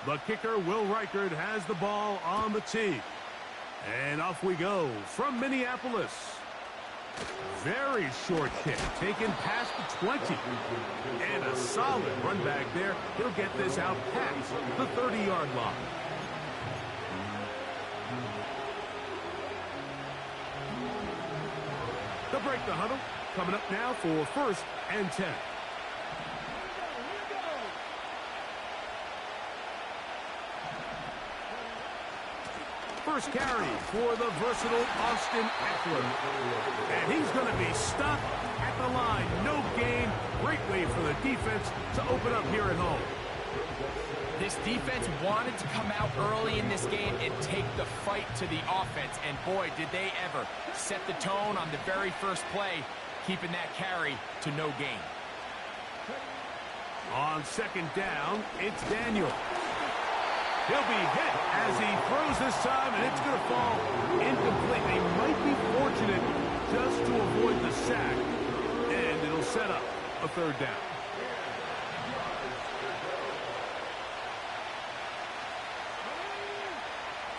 The kicker, Will Reichert, has the ball on the tee. And off we go from Minneapolis. Very short kick, taken past the 20. And a solid run back there. He'll get this out past the 30-yard line. They'll break the huddle. Coming up now for 1st and 10. First carry for the versatile Austin Eckler. And he's going to be stopped at the line. No gain. Great way for the defense to open up here at home. This defense wanted to come out early in this game and take the fight to the offense. And boy, did they ever set the tone on the very first play, keeping that carry to no gain. On 2nd down, it's Daniel. He'll be hit as he throws this time, and it's going to fall incomplete. They might be fortunate just to avoid the sack, and it'll set up a 3rd down.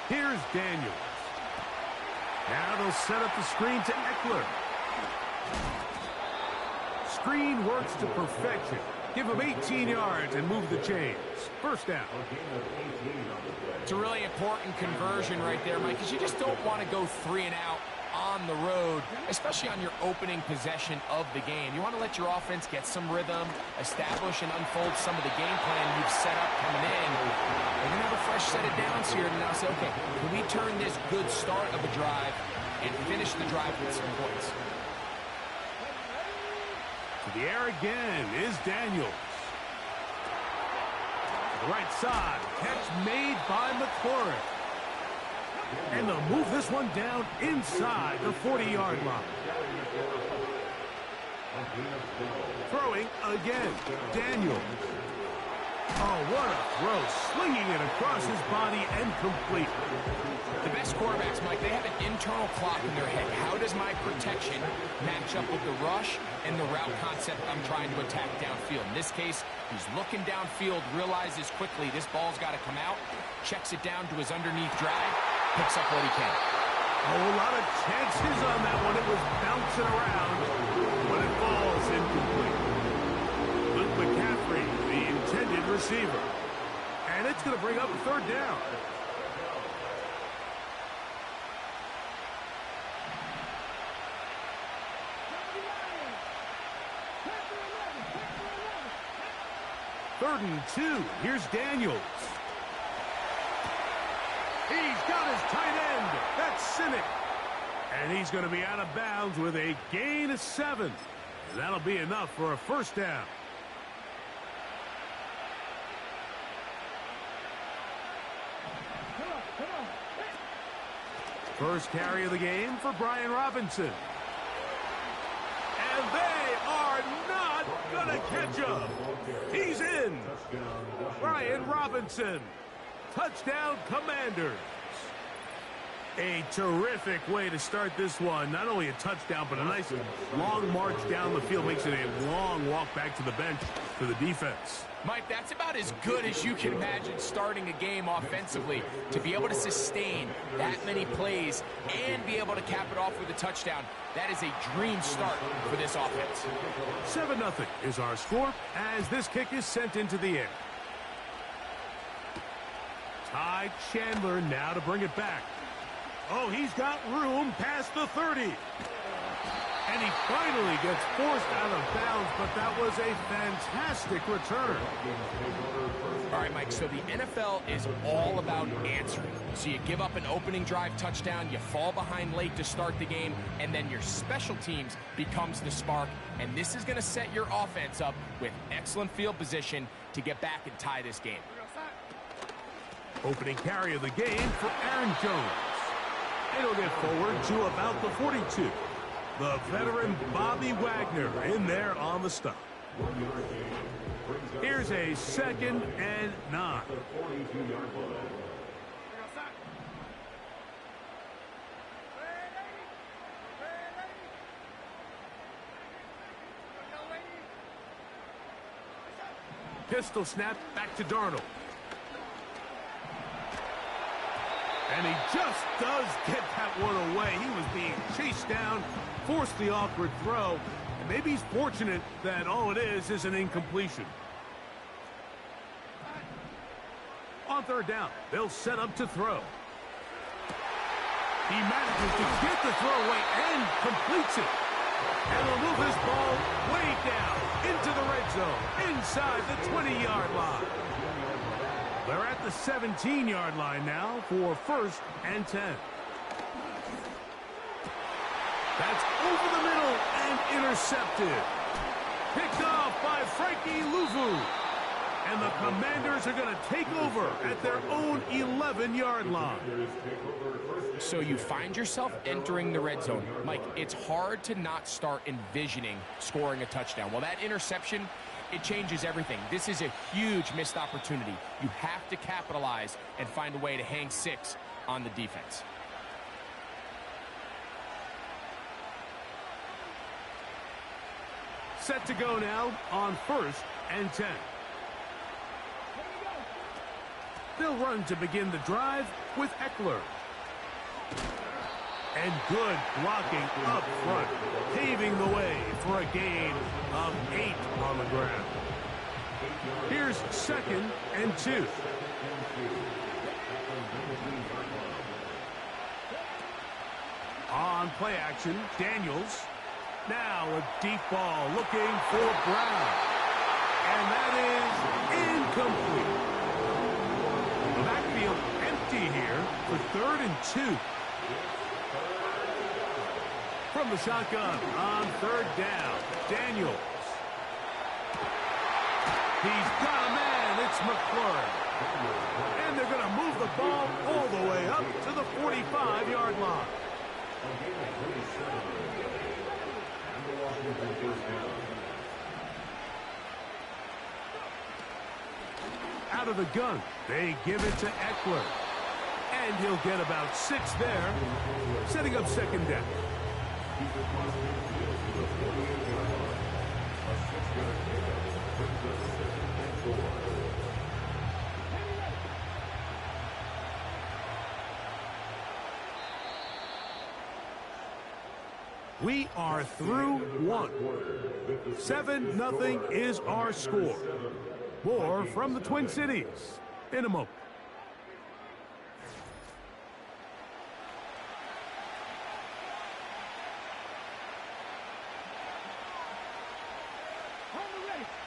Here's Daniels. Now they'll set up the screen to Eckler. Screen works to perfection. Give him 18 yards and move the chains. 1st down. It's a really important conversion right there, Mike, because you just don't want to go 3 and out on the road, especially on your opening possession of the game. You want to let your offense get some rhythm, establish and unfold some of the game plan you've set up coming in. They're going to have a fresh set of downs here and now say, okay, can we turn this good start of a drive and finish the drive with some points? To the air again is Daniels. To the right side, catch made by McLaurin. And they'll move this one down inside the 40-yard line. Throwing again, Daniels. Oh, what a throw. Slinging it across his body and complete. The best quarterbacks, Mike, they have an internal clock in their head. How does my protection match up with the rush and the route concept I'm trying to attack downfield? In this case, he's looking downfield, realizes quickly this ball's got to come out, checks it down to his underneath drag, picks up what he can. Oh, a lot of chances on that one. It was bouncing around, but it falls incomplete. Luke McCaffrey, the intended receiver. And it's going to bring up a 3rd down. Third and 2. Here's Daniels. He's got his tight end. That's Cynic. And he's going to be out of bounds with a gain of 7. And that'll be enough for a 1st down. First carry of the game for Brian Robinson. And they are not going to catch him. He's in. Brian Robinson. Touchdown, Commanders. A terrific way to start this one. Not only a touchdown, but a nice long march down the field. Makes it a long walk back to the bench for the defense. Mike, that's about as good as you can imagine starting a game offensively. To be able to sustain that many plays and be able to cap it off with a touchdown, that is a dream start for this offense. 7-0 is our score as this kick is sent into the air. Ty Chandler now to bring it back. Oh, he's got room past the 30. And he finally gets forced out of bounds, but that was a fantastic return. All right, Mike, so the NFL is all about answering. So you give up an opening drive touchdown, you fall behind late to start the game, and then your special teams becomes the spark. And this is going to set your offense up with excellent field position to get back and tie this game. Opening carry of the game for Aaron Jones. And he'll get forward to about the 42. The veteran Bobby Wagner in there on the stop. Here's a 2nd and 9. Pistol snap back to Darnold. And he just does get that one away. He was being chased down, forced the awkward throw. And maybe he's fortunate that all it is an incompletion. On third down, they'll set up to throw. He manages to get the throw away and completes it. And will move his ball way down into the red zone, inside the 20-yard line. They're at the 17-yard line now for 1st and 10. That's over the middle and intercepted. Picked off by Frankie Luvu. And the Commanders are going to take over at their own 11-yard line. So you find yourself entering the red zone. Mike, it's hard to not start envisioning scoring a touchdown. Well, that interception, it changes everything. This is a huge missed opportunity. You have to capitalize and find a way to hang 6 on the defense. Set to go now on 1st and 10. They'll run to begin the drive with Eckler. And good blocking up front, paving the way for a gain of 8 on the ground. Here's 2nd and 2. On play action, Daniels. Now a deep ball looking for Brown. And that is incomplete. The backfield empty here for 3rd and 2. From the shotgun on 3rd down, Daniels. He's got a man. It's McLaurin. And they're going to move the ball all the way up to the 45-yard line. Out of the gun, they give it to Eckler. And he'll get about 6 there, setting up 2nd down. We are through 1. 7-0 is our score. More from the Twin Cities in a moment.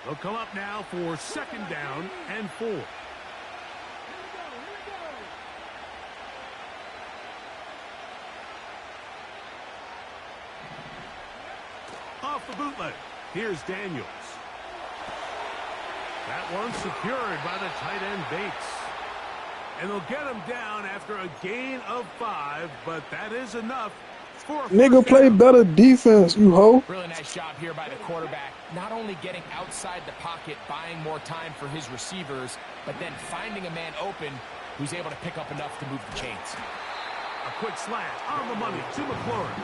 They'll come up now for 2nd down and 4. Off the bootleg. Here's Daniels. That one's secured by the tight end Bates. And they'll get him down after a gain of 5, but that is enough for a nigga play better defense, you hoe. Really nice job here by the quarterback. Not only getting outside the pocket, buying more time for his receivers, but then finding a man open who's able to pick up enough to move the chains. A quick slant on the money to McLaurin.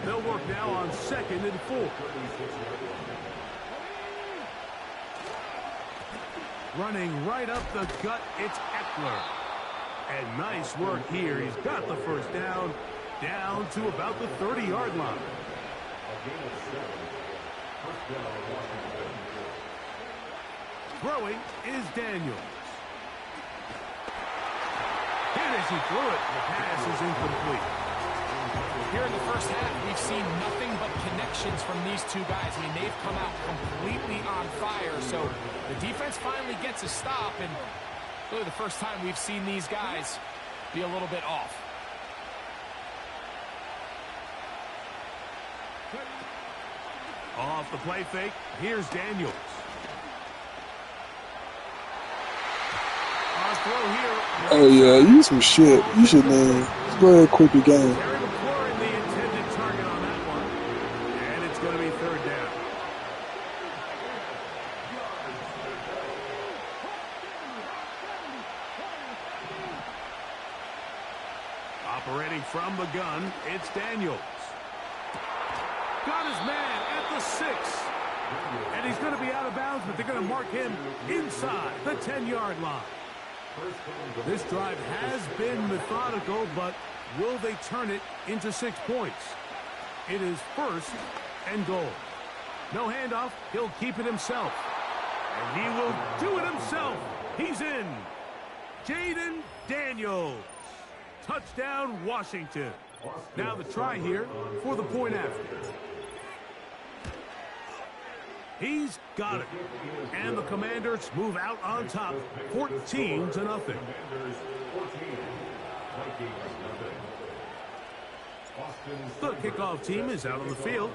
They'll work now on 2nd and 4. Running right up the gut, it's Eckler. And nice work here. He's got the 1st down, down to about the 30-yard line. Throwing is Daniels. And as he threw it, the pass is incomplete. Here in the first half, we've seen nothing but connections from these two guys. I mean, they've come out completely on fire. So the defense finally gets a stop, and really the first time we've seen these guys be a little bit off. Off the play fake, here's Daniels. On throw here. Oh yeah, you some shit. You should just go ahead and quit the game. Operating from the gun, it's Daniels. Got his man at the 6. And he's going to be out of bounds, but they're going to mark him inside the 10-yard line. This drive has been methodical, but will they turn it into 6 points? It is 1st and goal. No handoff. He'll keep it himself. And he will do it himself. He's in. Jaden Daniels. Touchdown, Washington. Now the try here for the point after. He's got it. And the Commanders move out on top, 14-0. The kickoff team is out on the field,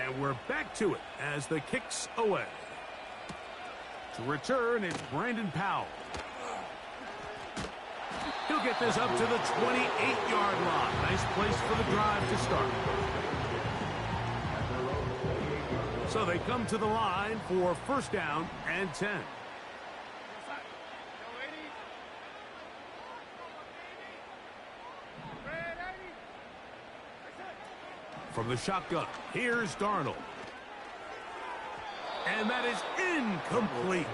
and we're back to it as the kick's away. To return, it's Brandon Powell. He'll get this up to the 28-yard line. Nice place for the drive to start. So they come to the line for 1st down and 10. From the shotgun, here's Darnold. And that is incomplete.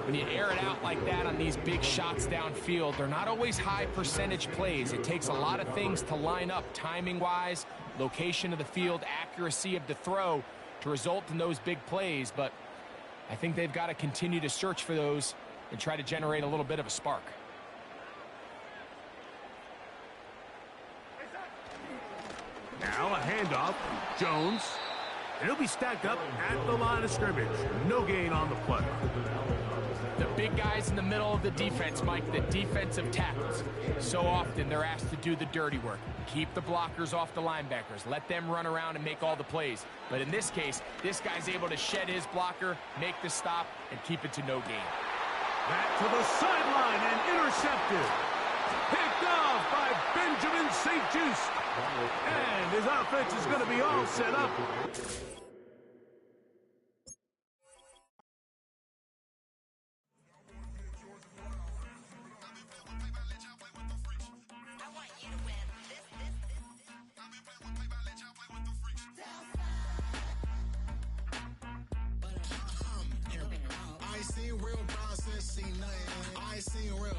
When you air it out like that on these big shots downfield, they're not always high percentage plays. It takes a lot of things to line up timing-wise, location of the field, accuracy of the throw to result in those big plays. But I think they've got to continue to search for those and try to generate a little bit of a spark. Now a handoff. Jones. And he'll be stacked up at the line of scrimmage. No gain on the play. The big guys in the middle of the defense, Mike, the defensive tackles. So often they're asked to do the dirty work. Keep the blockers off the linebackers. Let them run around and make all the plays. But in this case, this guy's able to shed his blocker, make the stop, and keep it to no gain. Back to the sideline and intercepted. Picked off by Benjamin St. Juste. And his offense is going to be all set up. I ain't seen real problems since seen nothing. I ain't seen real.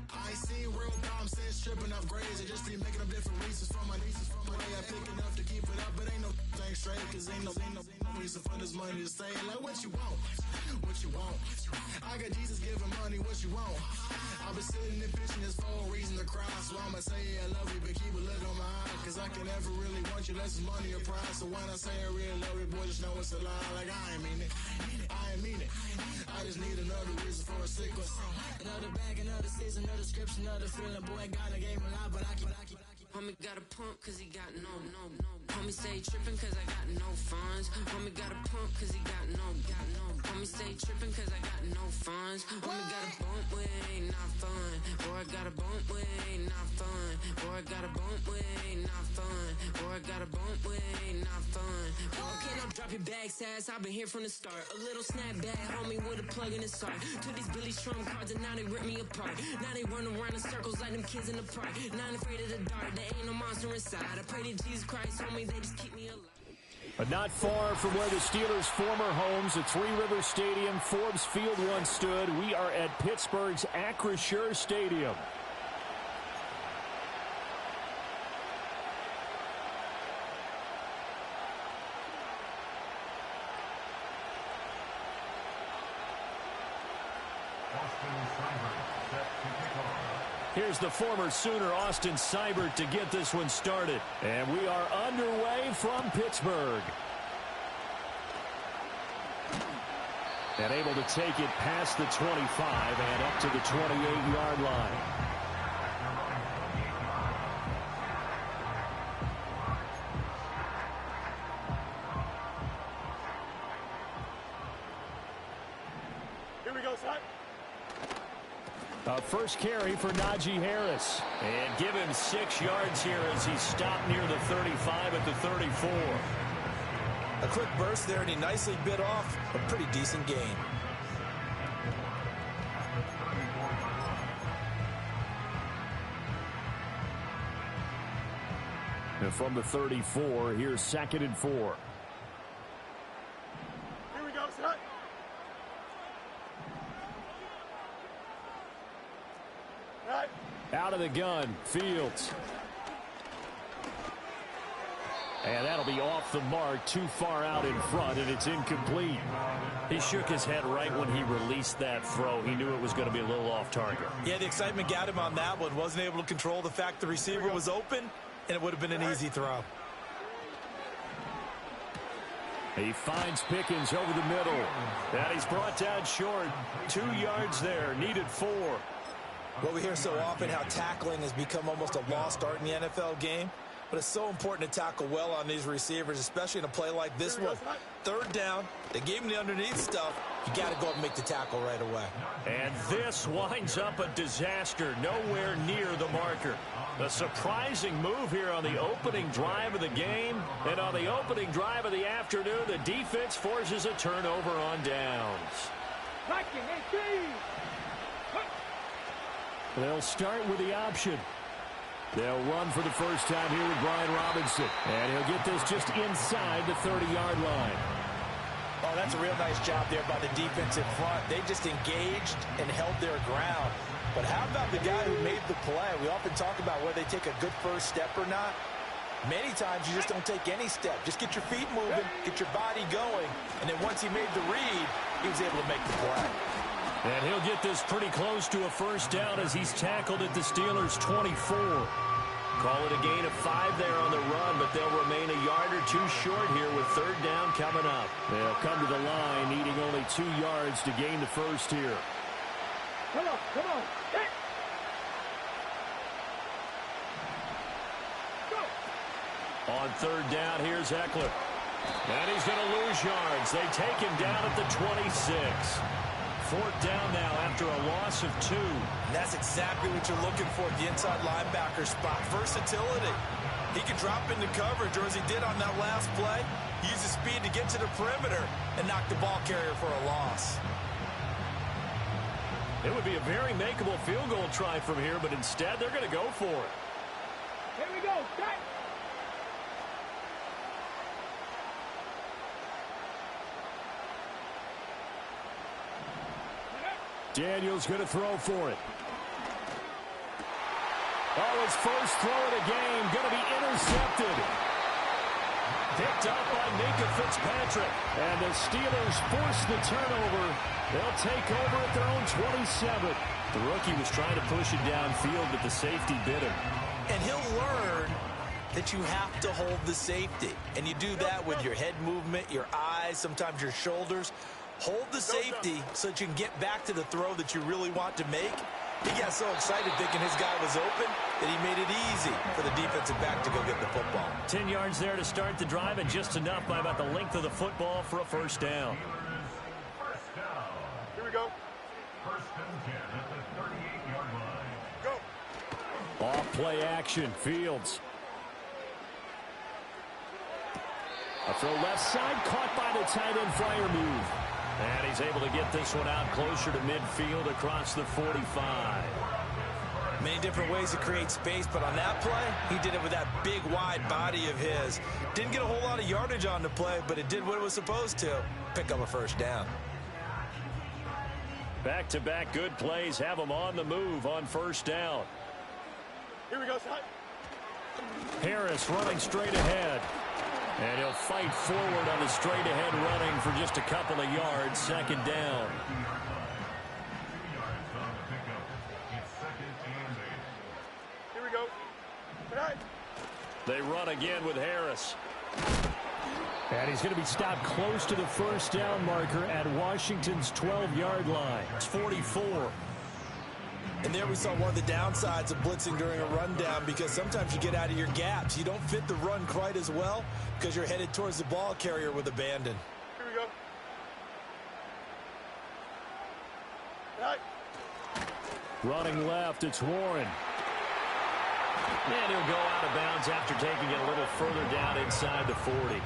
I ain't seen real problems since stripping off grades. I just be making up different reasons for my nieces. From my way I pick enough to keep it up, but ain't no thing straight. Cause ain't no reason for this money to stay. Like what you want, what you want. I got Jesus giving money, what you want. I've been sitting and pitching this for a reason to cry. So I'ma say I love you, but keep a look on my eye. Cause I can never really want you unless it's money or prize. So when I say I really love you, boy, just know it's a lie. Like I ain't mean it, I ain't mean it. I just need another reason for a sequence. Another bag, another season, another description, another feeling. Boy, God, I gave him a lot, but I keep. Homie got a pump cause he got no. Homie stay tripping cause I got no funds. Homie got a pump cause he got no. Homie stay tripping cause I got no funds. Homie got a bump with it ain't not fun. Boy, I got a bump with it ain't not fun. Boy, I got a bump with it ain't not fun. Boy, I got a bump with it ain't not fun. Boy, can I drop your bag sass? I've been here from the start. A little snapback, homie, with a plug in his heart. Took these Billy Strum cards and now they rip me apart. Now they run around in circles like them kids in the park. Not afraid of the dark. Ain't no monster inside. I pray to Jesus Christ, homie, they just keep me alive. But not far from where the Steelers' former homes at Three Rivers Stadium, Forbes Field once stood, we are at Pittsburgh's UncleSurge Stadium. Here's the former Sooner, Austin Seibert, to get this one started. And we are underway from Pittsburgh. And able to take it past the 25 and up to the 28-yard line. Here we go, son. A first carry for Najee Harris. And give him 6 yards here as he stopped near the 35 at the 34. A quick burst there, and he nicely bit off a pretty decent gain. And from the 34, here's 2nd and 4. Out of the gun, Fields. And that'll be off the mark, too far out in front, and it's incomplete. He shook his head right when he released that throw. He knew it was going to be a little off target. Yeah, the excitement got him on that one. Wasn't able to control the fact the receiver was open, and it would have been an easy throw. He finds Pickens over the middle. And he's brought down short. 2 yards there, needed 4. Well, we hear so often how tackling has become almost a lost art in the NFL game. But it's so important to tackle well on these receivers, especially in a play like this one. 3rd down, they gave him the underneath stuff. You got to go up and make the tackle right away. And this winds up a disaster, nowhere near the marker. A surprising move here on the opening drive of the game. And on the opening drive of the afternoon, the defense forces a turnover on downs. They'll start with the option. They'll run for the first time here with Brian Robinson. And he'll get this just inside the 30-yard line. Oh, that's a real nice job there by the defense in front. They just engaged and held their ground. But how about the guy who made the play? We often talk about whether they take a good first step or not. Many times you just don't take any step. Just get your feet moving, get your body going. And then once he made the read, he was able to make the play. And he'll get this pretty close to a first down as he's tackled at the Steelers' 24. Call it a gain of 5 there on the run, but they'll remain a yard or 2 short here with 3rd down coming up. They'll come to the line needing only 2 yards to gain the first here. Come on, come on. Hey. Go. On 3rd down, here's Eckler. And he's going to lose yards. They take him down at the 26. 4th down now after a loss of 2. And that's exactly what you're looking for at the inside linebacker spot. Versatility. He can drop into coverage, or as he did on that last play, use his speed to get to the perimeter and knock the ball carrier for a loss. It would be a very makeable field goal try from here, but instead they're going to go for it. Here we go. Cut. Daniel's going to throw for it. Oh, his first throw of the game going to be intercepted. Picked up by Minka Fitzpatrick. And the Steelers force the turnover. They'll take over at their own 27. The rookie was trying to push it downfield, but the safety bit him. And he'll learn that you have to hold the safety. And you do that with your head movement, your eyes, sometimes your shoulders. Hold the safety so that you can get back to the throw that you really want to make. He got so excited thinking his guy was open that he made it easy for the defensive back to go get the football. 10 yards there to start the drive, and just enough by about the length of the football for a first down. Here we go. First and 10 at the 38-yard line. Go. Off play action, Fields. A throw left side, caught by the tight end flyer move. And he's able to get this one out closer to midfield across the 45. Many different ways to create space, but on that play, he did it with that big, wide body of his. Didn't get a whole lot of yardage on the play, but it did what it was supposed to. Pick up a first down. Back-to-back good plays have him on the move on first down. Here we go, son. Harris running straight ahead. And he'll fight forward on the straight-ahead running for just a couple of yards. 2nd down. Here we go. All right. They run again with Harris. And he's going to be stopped close to the first down marker at Washington's 12-yard line. It's 44. And there we saw one of the downsides of blitzing during a rundown, because sometimes you get out of your gaps. You don't fit the run quite as well because you're headed towards the ball carrier with abandon. Here we go. All right. Running left, it's Warren. And he'll go out of bounds after taking it a little further down inside the 40.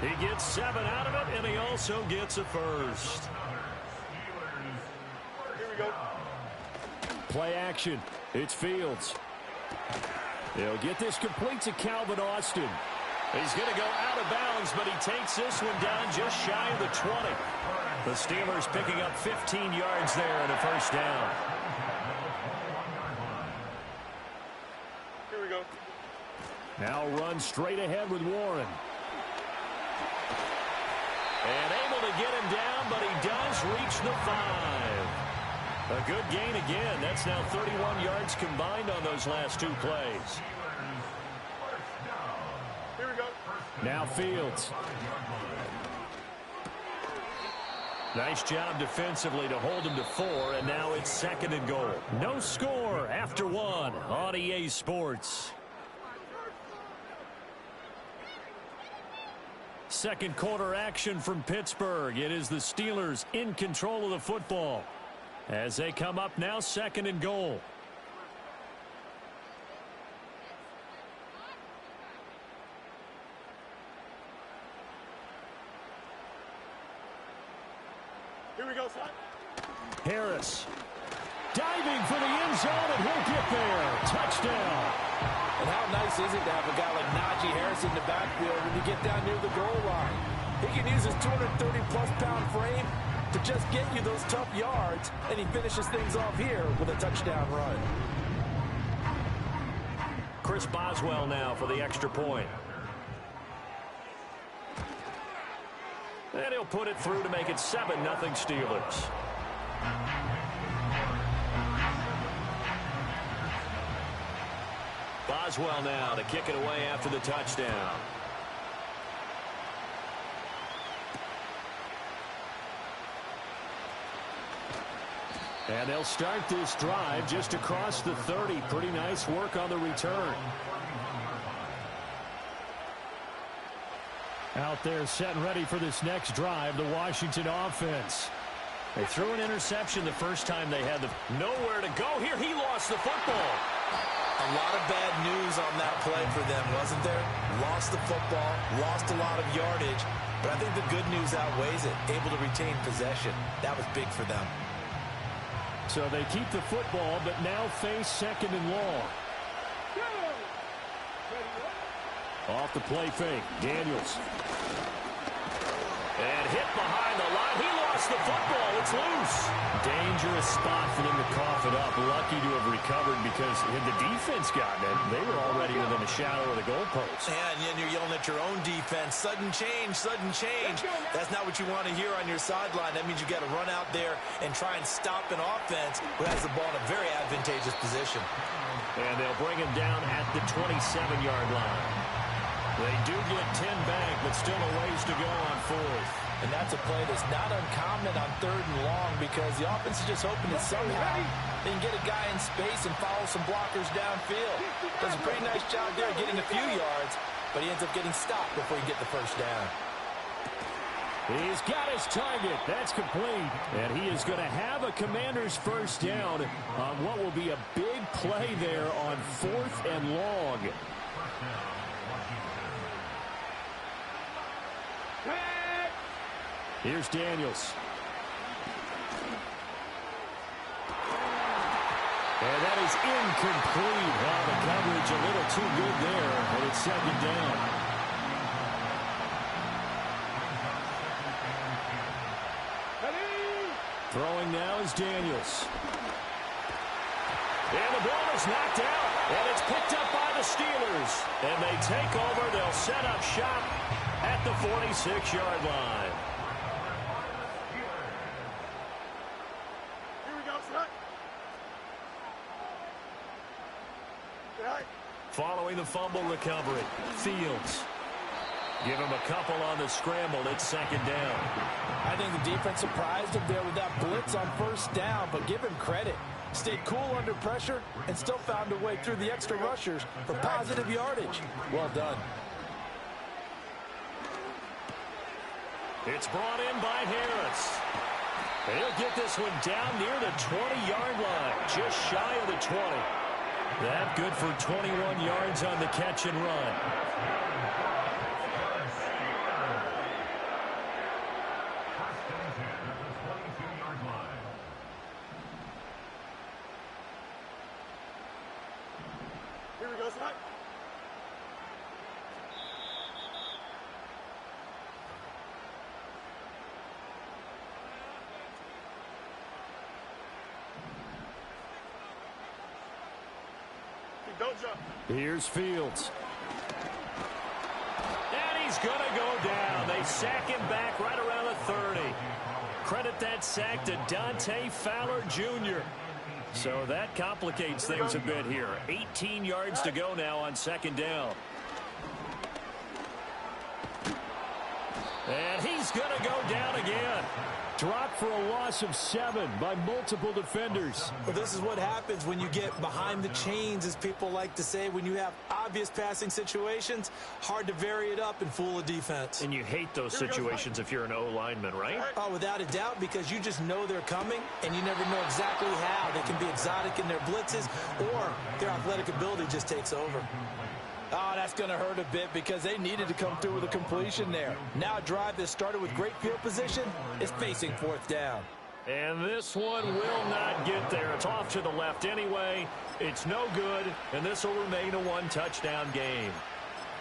He gets 7 out of it, and he also gets a first. Here we go. Play action. It's Fields. He'll get this complete to Calvin Austin. He's going to go out of bounds, but he takes this one down just shy of the 20. The Steelers picking up 15 yards there and a first down. Now run straight ahead with Warren. And able to get him down, but he does reach the 5. A good gain again. That's now 31 yards combined on those last 2 plays. Here we go. Now Fields. Nice job defensively to hold him to 4, and now it's 2nd and goal. No score after 1 on EA Sports. Second quarter action from Pittsburgh. It is the Steelers in control of the football as they come up now 2nd and goal. Here we go, son. Harris diving for the end zone, and he'll get there. Touchdown. And how nice is it to have a guy like Najee Harris in the backfield when you get down near the goal line? He can use his 230-plus pound frame to just get you those tough yards, and he finishes things off here with a touchdown run. Chris Boswell now for the extra point. And he'll put it through to make it 7-0 Steelers. Boswell now to kick it away after the touchdown. And they'll start this drive just across the 30. Pretty nice work on the return. Out there set and ready for this next drive, the Washington offense. They threw an interception the first time they had nowhere to go. Here he lost the football. A lot of bad news on that play for them, wasn't there? Lost the football, lost a lot of yardage, but I think the good news outweighs it. Able to retain possession. That was big for them. So they keep the football, but now face 2nd and long. Off the play fake, Daniels. And hit behind the line. He lost the football. It's loose. Dangerous spot for them to cough it up. Lucky to have recovered because had the defense gotten it, they were already within a shadow of the goalpost. Yeah, and then you're yelling at your own defense. Sudden change, sudden change. That's not what you want to hear on your sideline. That means you got to run out there and try and stop an offense who has the ball in a very advantageous position. And they'll bring him down at the 27-yard line. They do get 10 back, but still a ways to go on 4th. And that's a play that's not uncommon on 3rd and long because the offense is just hoping that somehow they can get a guy in space and follow some blockers downfield. Does a pretty nice job there getting a few yards, but he ends up getting stopped before he get the first down. He's got his target. That's complete. And he is going to have a Commander's first down on what will be a big play there on 4th and long. Here's Daniels. And that is incomplete. Well, the coverage a little too good there, but it's 2nd down. Throwing now is Daniels. And the ball is knocked out, and it's picked up by the Steelers. And they take over. They'll set up shop at the 46-yard line. Following the fumble recovery, Fields. Give him a couple on the scramble. It's 2nd down. I think the defense surprised him there with that blitz on 1st down, but give him credit. Stayed cool under pressure and still found a way through the extra rushers for positive yardage. Well done. It's brought in by Harris. He'll get this one down near the 20-yard line, just shy of the 20. That good for 21 yards on the catch and run. Here we go, son. Don't jump. Here's Fields. he's going to go down. They sack him back right around the 30. Credit that sack to Dante Fowler Jr. So that complicates things a bit here. 18 yards to go now on second down. And he's going to go down again. Dropped for a loss of 7 by multiple defenders. Well, this is what happens when you get behind the chains, as people like to say. When you have obvious passing situations, hard to vary it up and fool a defense. And you hate those situations if you're an O-lineman, right? Oh, without a doubt, because you just know they're coming, and you never know exactly how. They can be exotic in their blitzes, or their athletic ability just takes over. Oh, that's going to hurt a bit because they needed to come through with a completion there. Now a drive that started with great field position is facing fourth down. And this one will not get there. It's off to the left anyway. It's no good, and this will remain a one-touchdown game.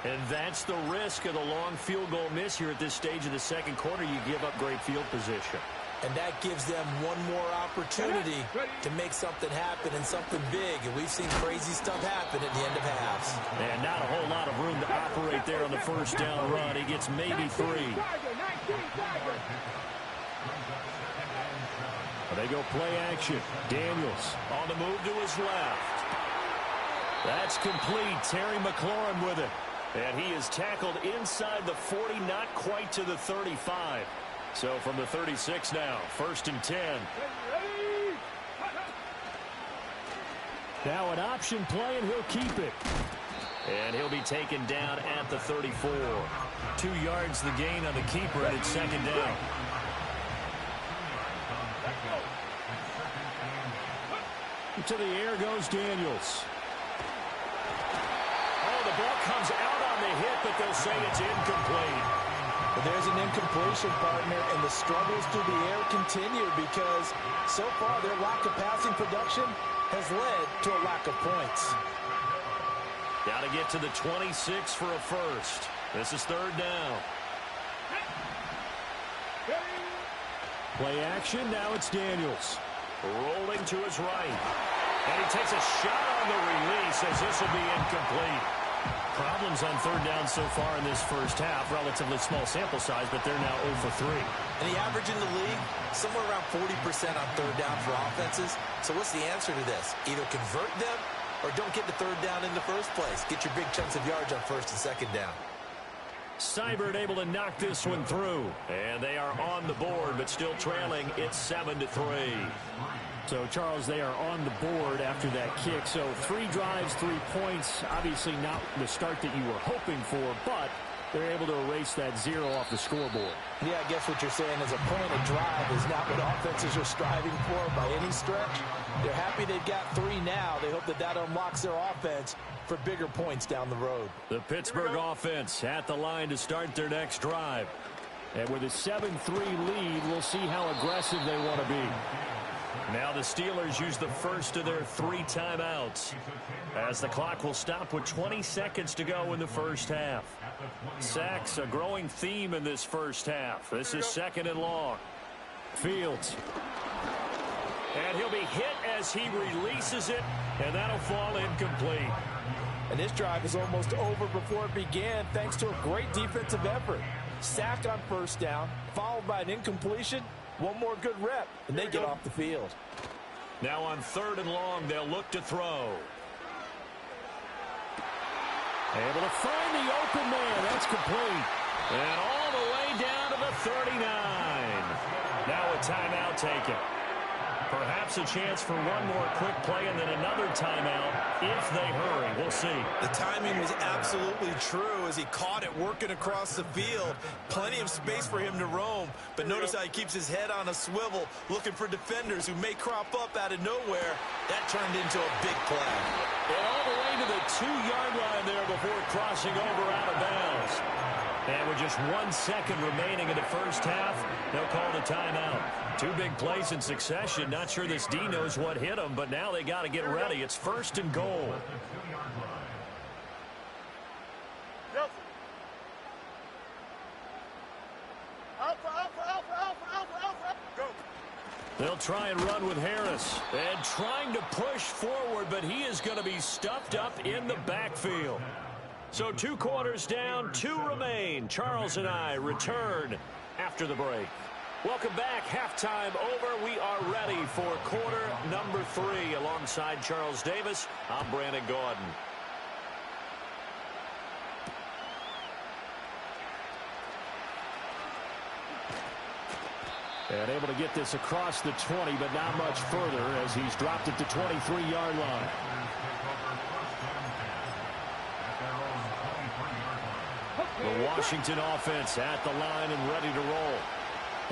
And that's the risk of the long field goal miss here at this stage of the second quarter. You give up great field position. And that gives them one more opportunity to make something happen and something big. And we've seen crazy stuff happen at the end of halves. And not a whole lot of room to operate there on the first down run. He gets maybe 3. They go play action. Daniels on the move to his left. That's complete. Terry McLaurin with it. And he is tackled inside the 40, not quite to the 35. So from the 36 now, 1st and 10. Now an option play, and he'll keep it. And he'll be taken down at the 34. 2 yards the gain on the keeper, and it's second down. To the air goes Daniels. Oh, the ball comes out on the hit, but they'll say it's incomplete. But there's an incompletion, partner, and the struggles through the air continue because so far their lack of passing production has led to a lack of points. Got to get to the 26 for a first. This is third down. Play action. Now it's Daniels. Rolling to his right. And he takes a shot on the release as this will be incomplete. Problems on third down so far in this first half. Relatively small sample size, but they're now 0 for 3. And the average in the league, somewhere around 40% on third down for offenses. So what's the answer to this? Either convert them or don't get the third down in the first place. Get your big chunks of yards on first and second down. Seibert able to knock this one through. And they are on the board, but still trailing. It's 7 to 3. So, Charles, they are on the board after that kick. So 3 drives, 3 points. Obviously not the start that you were hoping for, but they're able to erase that 0 off the scoreboard. Yeah, I guess what you're saying is a point of drive is not what offenses are striving for by any stretch. They're happy they've got 3 now. They hope that that unlocks their offense for bigger points down the road. The Pittsburgh offense at the line to start their next drive. And with a 7-3 lead, we'll see how aggressive they want to be. Now the Steelers use the first of their 3 timeouts as the clock will stop with 20 seconds to go in the first half. Sacks, a growing theme in this first half. This is 2nd and long. Fields. And he'll be hit as he releases it, and that'll fall incomplete. And this drive is almost over before it began thanks to a great defensive effort. Sack on first down, followed by an incompletion. One more good rep, and they get off the field. Now on 3rd and long, they'll look to throw. Able to find the open man. That's complete. And all the way down to the 39. Now a timeout taken. Perhaps a chance for one more quick play and then another timeout if they hurry. We'll see. The timing was absolutely true as he caught it working across the field. Plenty of space for him to roam. But notice how he keeps his head on a swivel, looking for defenders who may crop up out of nowhere. That turned into a big play. And all the way to the 2-yard line there before crossing over out of bounds. And with just 1 second remaining in the first half, they'll call the timeout. 2 big plays in succession. Not sure this D knows what hit them, but now they got to get ready. It's 1st and goal. They'll try and run with Harris. And trying to push forward, but he is going to be stuffed up in the backfield. So 2 quarters down, 2 remain. Charles and I return after the break. Welcome back. Halftime over. We are ready for quarter number 3. Alongside Charles Davis, I'm Brandon Gordon. And able to get this across the 20, but not much further as he's dropped it to 23-yard line. The Washington offense at the line and ready to roll.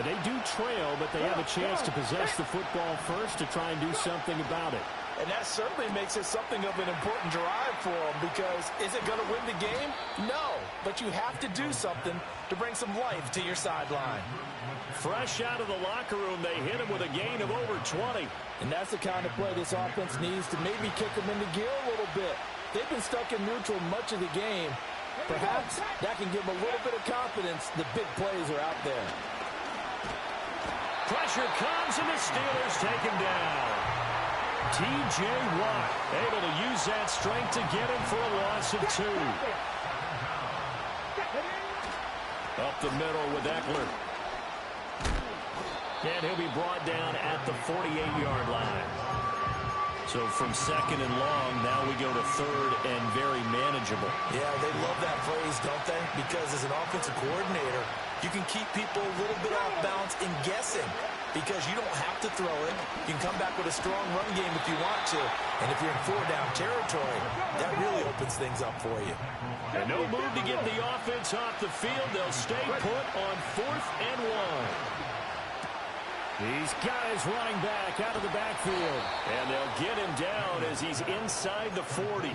They do trail, but they have a chance to possess the football first to try and do something about it. And that certainly makes it something of an important drive for them, because is it going to win the game? No, but you have to do something to bring some life to your sideline. Fresh out of the locker room, they hit him with a gain of over 20. And that's the kind of play this offense needs to maybe kick them into gear a little bit. They've been stuck in neutral much of the game. Perhaps that can give them a little bit of confidence. The big plays are out there. Pressure comes, and the Steelers take him down. T.J. Watt able to use that strength to get him for a loss of 2. Up the middle with Eckler. And he'll be brought down at the 48-yard line. So from second and long, now we go to third and very manageable. Yeah, they love that phrase, don't they? Because as an offensive coordinator, you can keep people a little bit off balance and guessing, because you don't have to throw it. You can come back with a strong run game if you want to. And if you're in 4-down territory, that really opens things up for you. And no move to get the offense off the field. They'll stay put on 4th and 1. These guys running back out of the backfield. And they'll get him down as he's inside the 40.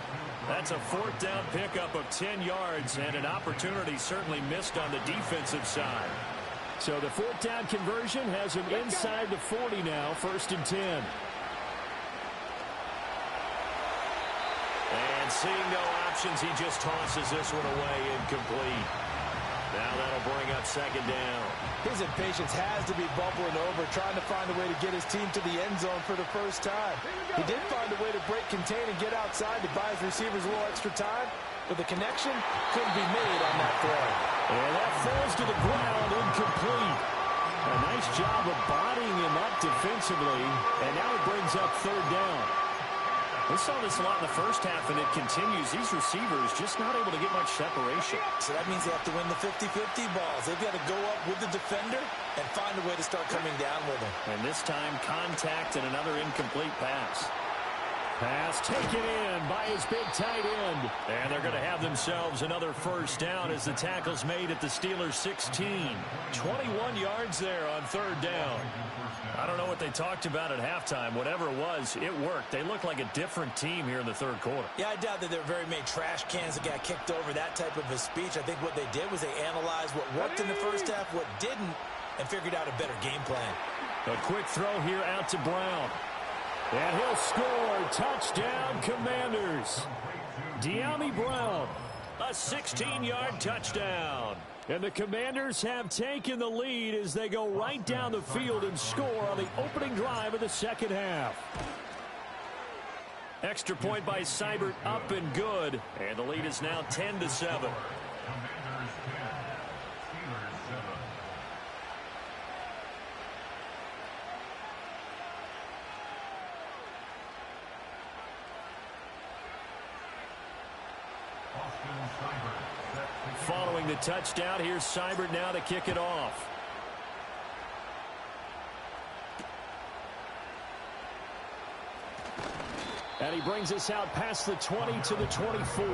That's a 4th down pickup of 10 yards, and an opportunity certainly missed on the defensive side. So the 4th down conversion has him inside the 40 now, 1st and 10. And seeing no options, he just tosses this one away incomplete. Now that'll bring up 2nd down. His impatience has to be bubbling over, trying to find a way to get his team to the end zone for the first time. He did find a way to break, contain, and get outside to buy his receivers a little extra time, but the connection couldn't be made on that throw. And that falls to the ground, incomplete. A nice job of bodying him up defensively, and now it brings up 3rd down. We saw this a lot in the first half, and it continues. These receivers just not able to get much separation. So that means they have to win the 50-50 balls. They've got to go up with the defender and find a way to start coming down with him. And this time, contact and another incomplete pass. Pass taken in by his big tight end. And they're going to have themselves another 1st down as the tackle's made at the Steelers' 16. 21 yards there on 3rd down. I don't know what they talked about at halftime. Whatever it was, it worked. They look like a different team here in the 3rd quarter. Yeah, I doubt that there were very many trash cans that got kicked over, that type of a speech. I think what they did was they analyzed what worked in the first half, what didn't, and figured out a better game plan. A quick throw here out to Brown. And he'll score. Touchdown, Commanders. De'Ami Brown. A 16-yard touchdown. And the Commanders have taken the lead as they go right down the field and score on the opening drive of the 2nd half. Extra point by Seibert, up and good. And the lead is now 10-7. Following the touchdown, here's Seibert now to kick it off. And he brings us out past the 20 to the 24.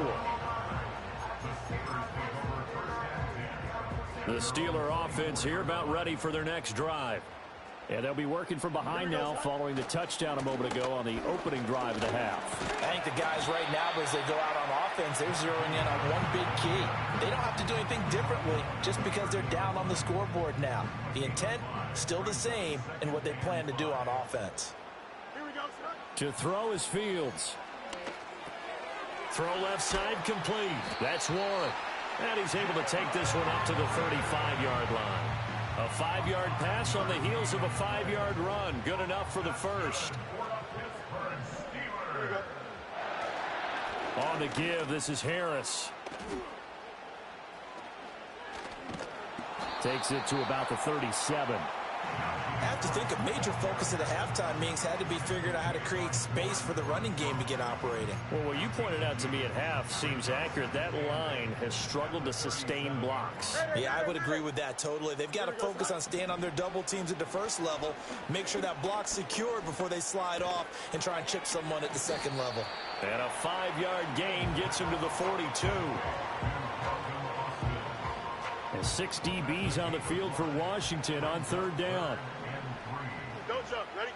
The Steeler offense here about ready for their next drive. And they'll be working from behind now following the touchdown a moment ago on the opening drive of the half. I think the guys right now, as they go out on offense, they're zeroing in on one big key. They don't have to do anything differently just because they're down on the scoreboard now. The intent, still the same in what they plan to do on offense. Here we go, sir. To throw is Fields. Throw left side complete. That's Warren. And he's able to take this one up to the 35-yard line. A 5-yard pass on the heels of a 5-yard run. Good enough for the first. On the give, this is Harris. Takes it to about the 37. I have to think a major focus of the halftime meetings had to be figuring out how to create space for the running game to get operating. Well, what you pointed out to me at half seems accurate. That line has struggled to sustain blocks. Yeah, I would agree with that totally. They've got to focus on staying on their double teams at the first level, make sure that block's secured before they slide off and try and chip someone at the second level. And a 5-yard gain gets him to the 42. And 6 DBs on the field for Washington on third down. Don't jump. Ready?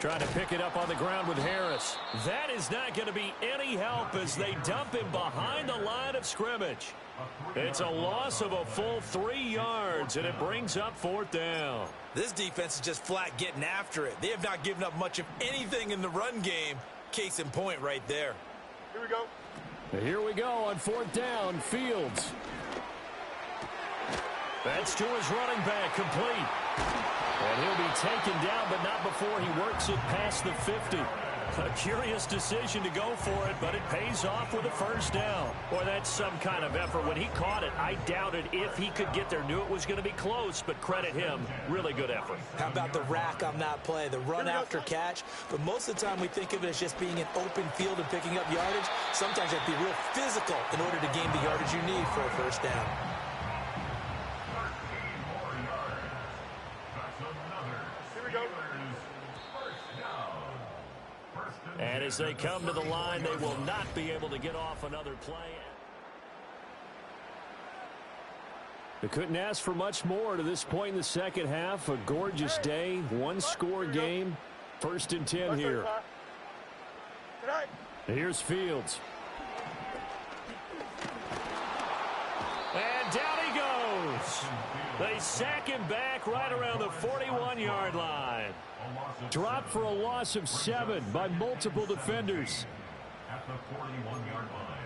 Trying to pick it up on the ground with Harris. That is not going to be any help as they dump him behind the line of scrimmage. It's a loss of a full 3 yards, and it brings up fourth down. This defense is just flat getting after it. They have not given up much of anything in the run game. Case in point right there. Here we go. Here we go on fourth down. Fields. That's to his running back, complete. And he'll be taken down, but not before he works it past the 50. A curious decision to go for it, but it pays off with a first down. Boy, that's some kind of effort. When he caught it, I doubted if he could get there. Knew it was going to be close, but credit him. Really good effort. How about the rack on that play, the run after catch? But most of the time we think of it as just being an open field and picking up yardage. Sometimes you have to be real physical in order to gain the yardage you need for a first down. And as they come to the line, they will not be able to get off another play. They couldn't ask for much more to this point in the second half. A gorgeous day, one-score game. 1st and 10 here. Here's Fields. And down he goes. They sack him back right around the 41-yard line. Dropped for a loss of 7 by multiple defenders. At the 41-yard line.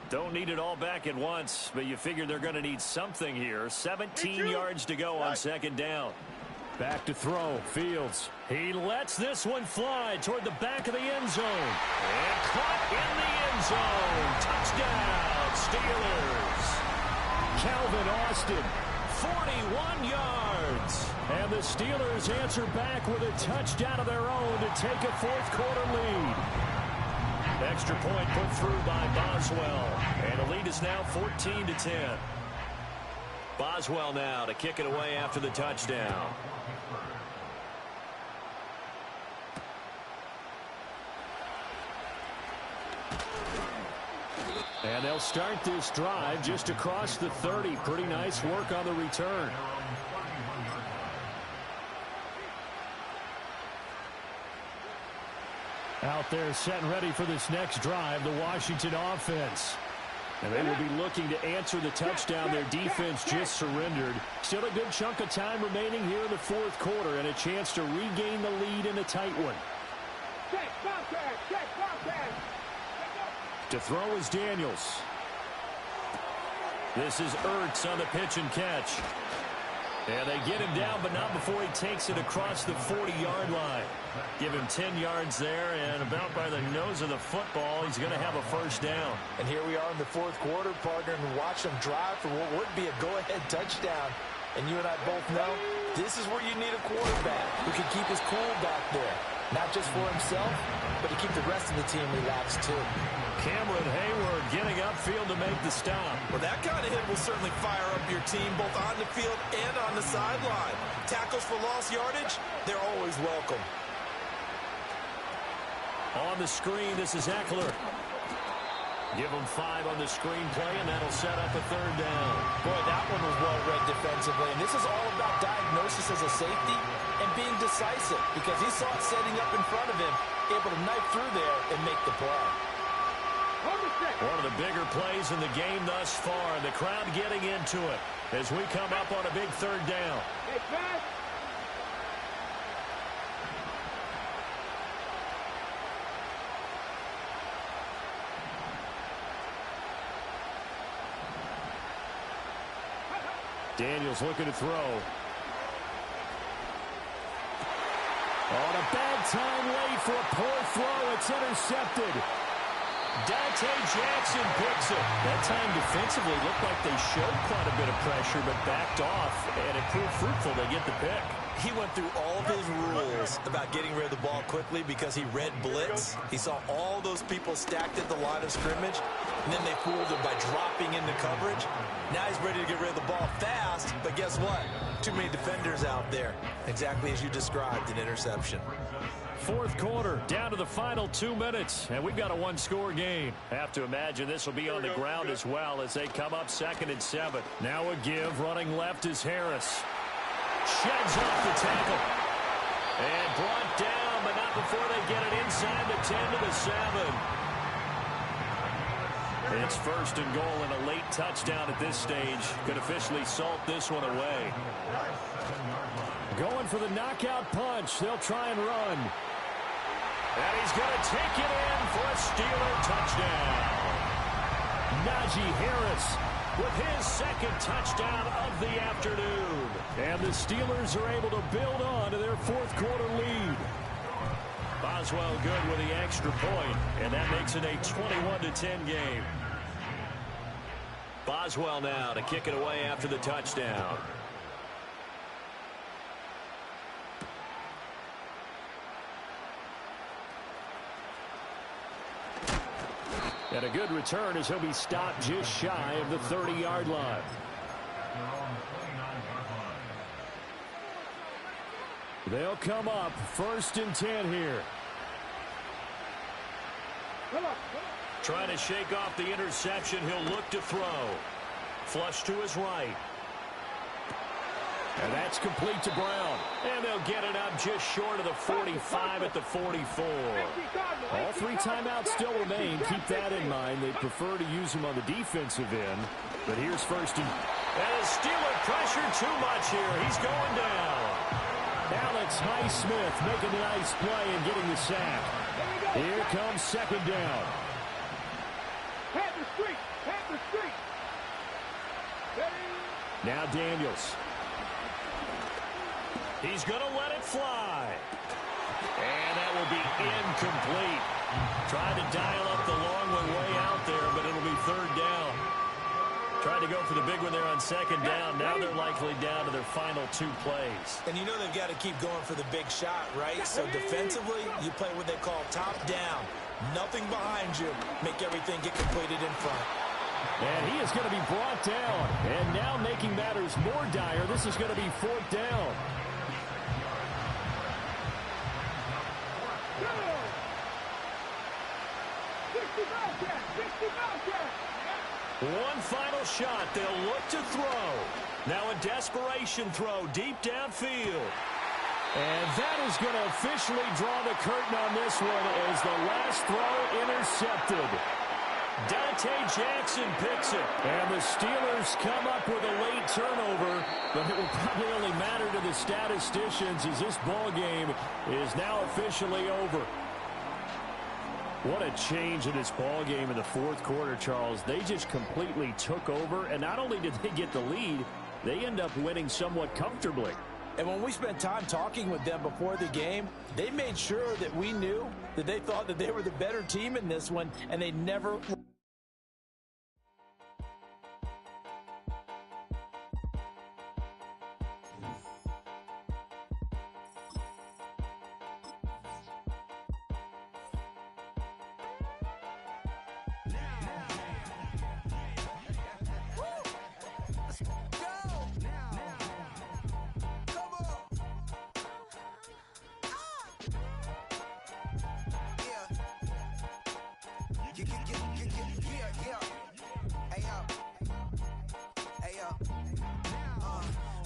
Don't need it all back at once, but you figure they're going to need something here. 17 yards to go on second down. Back to throw. Fields. He lets this one fly toward the back of the end zone. And caught in the end zone. Touchdown, Steelers. Calvin Austin, 41 yards. And the Steelers answer back with a touchdown of their own to take a fourth-quarter lead. Extra point put through by Boswell. And the lead is now 14-10. Boswell now to kick it away after the touchdown. And they'll start this drive just across the 30. Pretty nice work on the return. Out there set and ready for this next drive, the Washington offense. And they will be looking to answer the touchdown their defense just surrendered. Still a good chunk of time remaining here in the fourth quarter and a chance to regain the lead in a tight one. To throw is Daniels. This is Ertz on the pitch and catch. And they get him down, but not before he takes it across the 40-yard line. Give him 10 yards there, and about by the nose of the football, he's going to have a first down. And here we are in the fourth quarter, partner, and watch them drive for what would be a go-ahead touchdown. And you and I both know this is where you need a quarterback who can keep his cool back there. Not just for himself, but to keep the rest of the team relaxed, too. Cameron Hayward getting upfield to make the stop. Well, that kind of hit will certainly fire up your team, both on the field and on the sideline. Tackles for lost yardage, they're always welcome. On the screen, this is Eckler. Give him 5 on the screenplay, and that'll set up a third down. Boy, that one was well read defensively. And this is all about diagnosis as a safety and being decisive, because he saw it setting up in front of him, able to knife through there and make the play. One of the bigger plays in the game thus far. The crowd getting into it as we come up on a big third down. Daniels looking to throw. On a bad time late for a poor throw. It's intercepted. Dante Jackson picks it. That time defensively looked like they showed quite a bit of pressure but backed off, and it proved fruitful. They get the pick. He went through all of his rules about getting rid of the ball quickly because he read blitz. He saw all those people stacked at the line of scrimmage, and then they fooled him by dropping into coverage. Now he's ready to get rid of the ball fast, but guess what? Too many defenders out there. Exactly as you described, an interception. Fourth quarter, down to the final 2 minutes, and we've got a one-score game. Have to imagine this will be on the ground as well as they come up 2nd and 7. Now a give, running left is Harris. Sheds off the tackle. And brought down, but not before they get it inside the 10 to the 7. It's 1st and goal and a late touchdown at this stage. Could officially salt this one away. Going for the knockout punch. They'll try and run. And he's going to take it in for a Steeler touchdown. Najee Harris with his 2nd touchdown of the afternoon. And the Steelers are able to build on to their 4th quarter lead. Boswell good with the extra point, and that makes it a 21-10 game. Boswell now to kick it away after the touchdown. And a good return as he'll be stopped just shy of the 30-yard line. They'll come up 1st and 10 here. Trying to shake off the interception. He'll look to throw. Flush to his right. And that's complete to Brown. And they'll get it up just short of the 45 at the 44. All 3 timeouts still remain. Keep that in mind. They prefer to use them on the defensive end. But here's 1st and... And Steeler pressure too much here. He's going down. Alex Highsmith making a nice play and getting the sack. Here comes 2nd down. Now Daniels. He's going to let it fly. And that will be incomplete. Tried to dial up the long one way out there, but it'll be 3rd down. Tried to go for the big one there on 2nd down. Now they're likely down to their final 2 plays. And you know they've got to keep going for the big shot, right? So defensively, you play what they call top down. Nothing behind you. Make everything get completed in front. And he is going to be brought down. And now making matters more dire, this is going to be 4th down. One final shot. They'll look to throw. Now a desperation throw deep downfield. And that is going to officially draw the curtain on this one as the last throw intercepted. Dante Jackson picks it. And the Steelers come up with a late turnover, but it will probably only matter to the statisticians as this ball game is now officially over. What a change in this ball game in the 4th quarter, Charles. They just completely took over, and not only did they get the lead, they end up winning somewhat comfortably. And when we spent time talking with them before the game, they made sure that we knew that they thought that they were the better team in this one, and they never...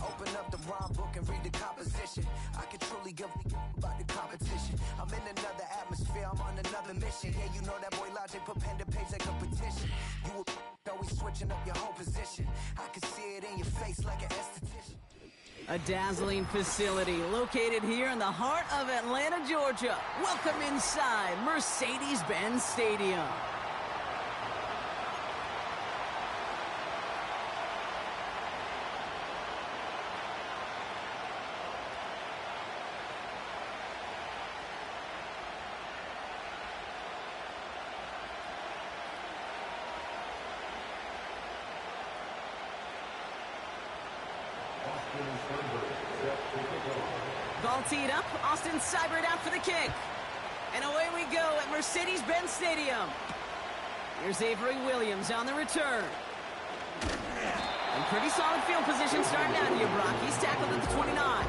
Open up the rhyme book and read the composition. I can truly give about the competition. I'm in another atmosphere, I'm on another mission. Yeah, you know that boy Logic put pen to page like a petition. You always switching up your whole position. I can see it in your face like an esthetician. A dazzling facility located here in the heart of Atlanta, Georgia. Welcome inside Mercedes-Benz Stadium. Ball teed up. Austin Seibert out for the kick. And away we go at Mercedes-Benz Stadium. Here's Avery Williams on the return. And pretty solid field position starting out here, Brock. He's tackled at the 29.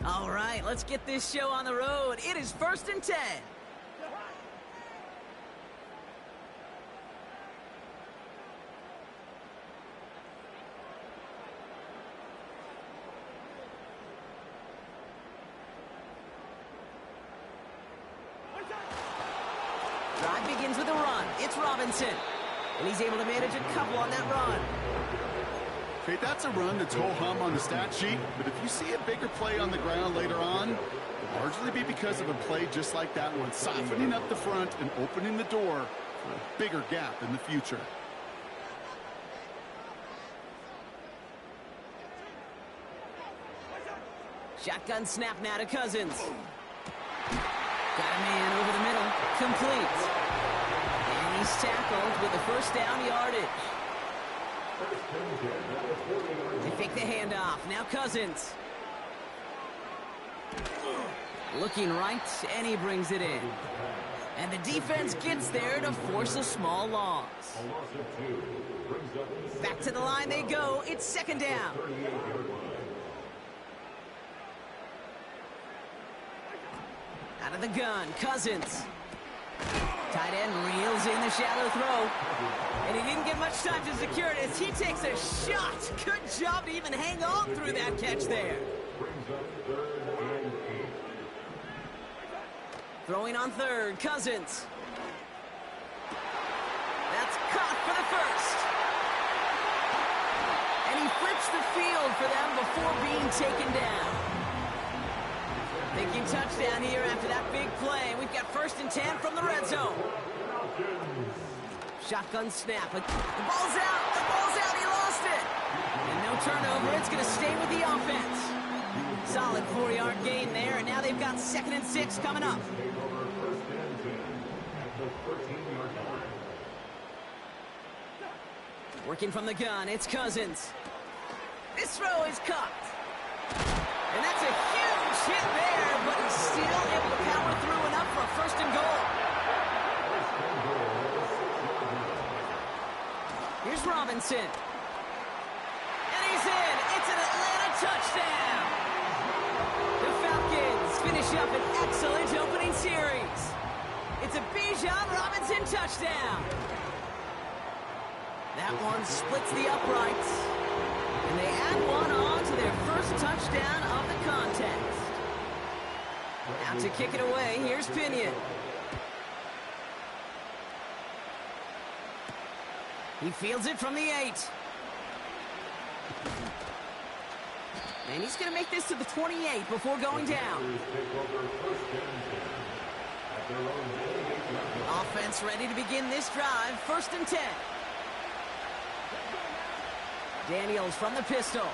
All right, let's get this show on the road. It is 1st and 10. Drive begins with a run. It's Robinson. And he's able to manage a couple on that run. Okay, that's a run that's ho-hum on the stat sheet, but if you see a bigger play on the ground later on, it'll largely be because of a play just like that one, softening up the front and opening the door for a bigger gap in the future. Shotgun snap now to Cousins. Got a man over the middle. Complete. And he's tackled with the first down yardage. They fake the handoff. Now Cousins. Looking right, and he brings it in. And the defense gets there to force a small loss. Back to the line they go. It's 2nd down. Out of the gun, Cousins. Tight end reels in the shallow throw. And he didn't get much time to secure it as he takes a shot. Good job to even hang on through that catch there. Throwing on 3rd, Cousins. That's caught for the first. And he flips the field for them before being taken down. Thinking touchdown here after that big play. We've got 1st and 10 from the red zone. Shotgun snap. The ball's out. The ball's out. He lost it. And no turnover. It's going to stay with the offense. Solid 4-yard gain there. And now they've got 2nd and 6 coming up. Working from the gun. It's Cousins. This throw is caught. And that's a huge hit there, but he's still able to power through enough for a 1st and goal. Here's Robinson. And he's in. It's an Atlanta touchdown. The Falcons finish up an excellent opening series. It's a Bijan Robinson touchdown. That one splits the uprights. And they add one on to their first touchdown of the contest. Out to kick it away, here's Pinion. He fields it from the 8. And he's going to make this to the 28 before going down. Offense ready to begin this drive, 1st and 10. Daniels from the pistol.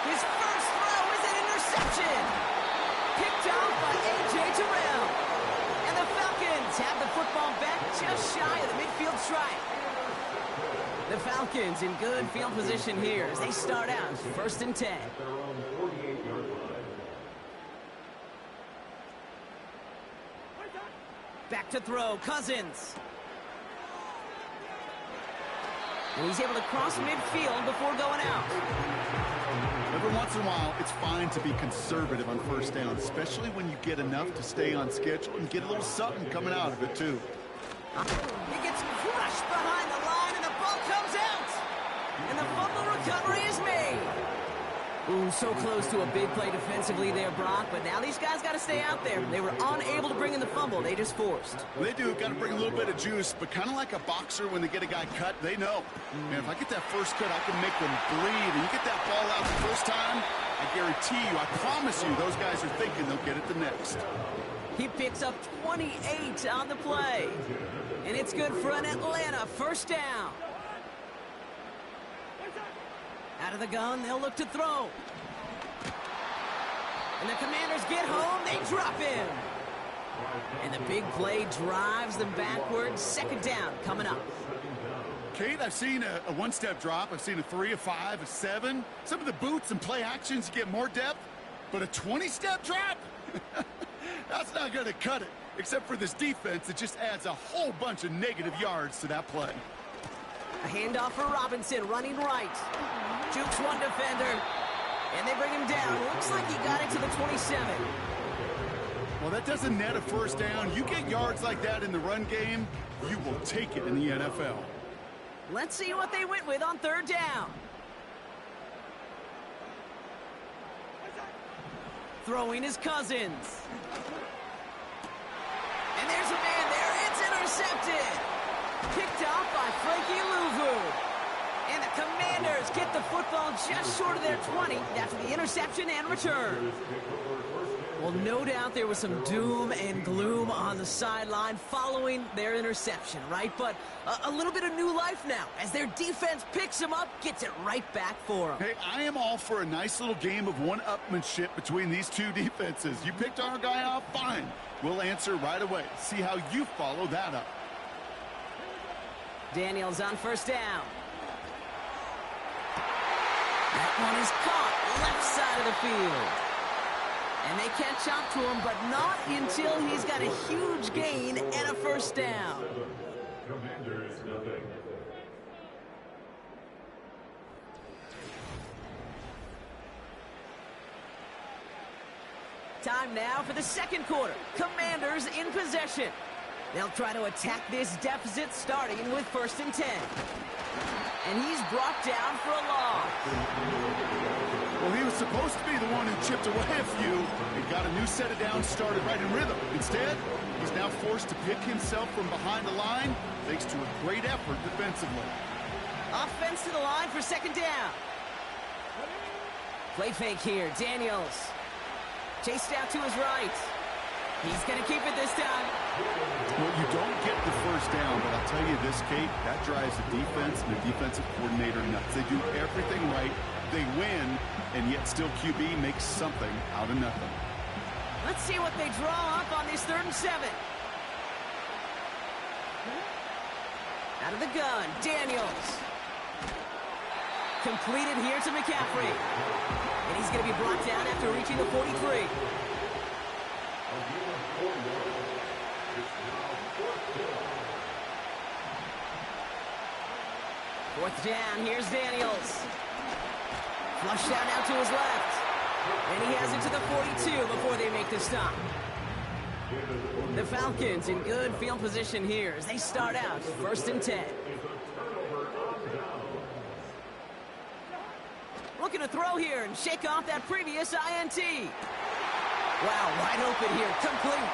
His first throw is an interception. Picked off by A.J. Terrell. And the Falcons have the football back just shy of the midfield stripe. The Falcons in good field position here as they start out 1st and 10. Back to throw, Cousins. And he's able to cross midfield before going out. Every once in a while, it's fine to be conservative on 1st down, especially when you get enough to stay on schedule and get a little something coming out of it, too. He gets crushed behind the line, and the ball comes out. And the fumble recovery is made. Ooh, so close to a big play defensively there, Brock, but now these guys got to stay out there. They were unable to bring in the fumble. They just forced. They do. Got to bring a little bit of juice, but kind of like a boxer when they get a guy cut, they know. Man, if I get that first cut, I can make them bleed. And you get that ball out the first time, I guarantee you, I promise you, those guys are thinking they'll get it the next. He picks up 28 on the play. And it's good for an Atlanta 1st down. Out of the gun, they'll look to throw. And the Commanders get home, they drop him. And the big play drives them backwards. Second down coming up. Kate, I've seen a one-step drop. I've seen a 3, a 5, a 7. Some of the boots and play actions get more depth. But a 20-step drop? That's not going to cut it. Except for this defense that just adds a whole bunch of negative yards to that play. A handoff for Robinson, running right. Jukes one defender. And they bring him down. Looks like he got it to the 27. Well, that doesn't net a first down. You get yards like that in the run game, you will take it in the NFL. Let's see what they went with on third down. Throwing his Cousins. And there's a man there. It's intercepted. Picked off by Frankie Louvu. And the Commanders get the football just short of their 20 after the interception and return. Well, no doubt there was some doom and gloom on the sideline following their interception, right? But a little bit of new life now as their defense picks them up, gets it right back for them. Hey, I am all for a nice little game of one-upmanship between these two defenses. You picked our guy off, fine. We'll answer right away. See how you follow that up. Daniels on first down. That one is caught left side of the field. And they catch up to him, but not until he's got a huge gain and a first down. Time now for the second quarter. Commanders in possession. They'll try to attack this deficit starting with 1st and 10. And he's brought down for a loss. Well, he was supposed to be the one who chipped away a few and got a new set of downs started right in rhythm. Instead, he's now forced to pick himself from behind the line thanks to a great effort defensively. Offense to the line for second down. Play fake here. Daniels. Chased out to his right. He's going to keep it this time. Well, you don't get the first down, but I'll tell you this, Kate, that drives the defense and the defensive coordinator nuts. They do everything right. They win, and yet still QB makes something out of nothing. Let's see what they draw up on this 3rd and 7. Out of the gun, Daniels. Completed here to McCaffrey. And he's going to be brought down after reaching the 43. Fourth down, here's Daniels. Flush down now to his left. And he has it to the 42 before they make the stop. The Falcons in good field position here as they start out 1st and 10. Looking to throw here and shake off that previous INT. Wow, wide open here, complete.